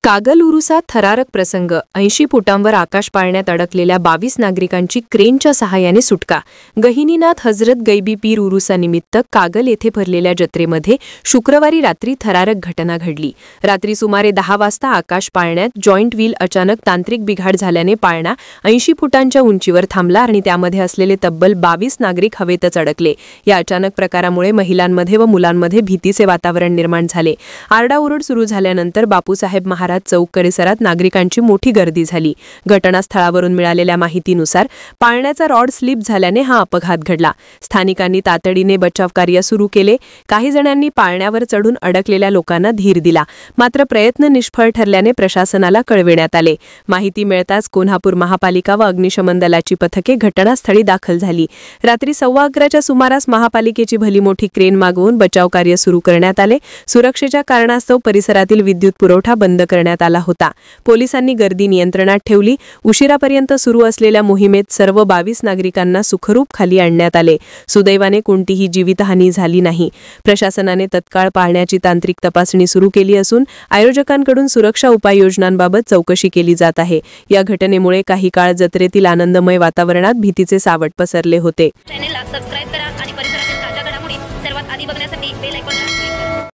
कागल उरुसात थरारक प्रसंग। 80 फुटांवर आकाश पाळण्यात अडकलेल्या 22 नागरिकांची क्रेनच्या सहाय्याने सुटका। गहिनीनाथ हजरत गैबी पीर उरुसानिमित्त कागल येथे भरलेल्या जत्रेमध्ये शुक्रवारी रात्री थरारक घटना घडली। रात्री सुमारे 10 वाजता आकाश पाळण्यात जॉइंट व्हील अचानक तांत्रिक बिघाड झाल्याने पाळणा 80 फुटांच्या उंचीवर थांबला आणि त्यामध्ये असलेले तब्बल 22 नागरिक हवेतच अडकले। या अचानक प्रकारामुळे महिलांमध्ये व मुलांमध्ये भीतीचे वातावरण निर्माण झाले। आरडाओरड सुरू झाल्यानंतर बापूसाहेब महाराज चौक परिसरात नागरिकांची मोठी गर्दी झाली। घटनास्थळावरून मिळालेल्या माहितीनुसार पाळण्याचा रॉड स्लिप झाल्याने हा अपघात घडला। स्थानिकांनी तातडीने बचाव कार्य सुरू केले। काही जणांनी पाळण्यावर चढून अडकलेल्या लोकांना धीर दिला, मात्र प्रयत्न निष्फळ ठरल्याने प्रशासनाला कळविण्यात आले। माहिती मिळताच कोल्हापूर महापालिका व अग्निशमन दलाची पथके घटनास्थळी दाखल झाली। रात्री 11:15च्या सुमारास महापालिकेची भली मोठी क्रेन मागवून बचाव कार्य सुरू करण्यात आले। सुरक्षेच्या कारणास्तव परिसरातील विद्युत पुरवठा बंद करण्यात आला होता। पोलिसांनी गर्दी नियंत्रणात ठेवली। उशिरापर्यंत सुरू असलेल्या मोहिमेत सर्व 22 नागरिकांना सुखरूप खाली आणण्यात आले। सुदैवाने कोणतीही जीवितहानी झाली नाही। प्रशासनाने तत्काळ पाळण्याची तांत्रिक तपासणी सुरू केली असून आयोजकांकडून सुरक्षा उपाययोजनांबाबत चौकशी केली जात आहे। या घटनेमुळे काही काळ जत्रेतील आनंदमय वातावरणात भीतीचे सावट पसरले होते। चॅनेलला सबस्क्राइब करा आणि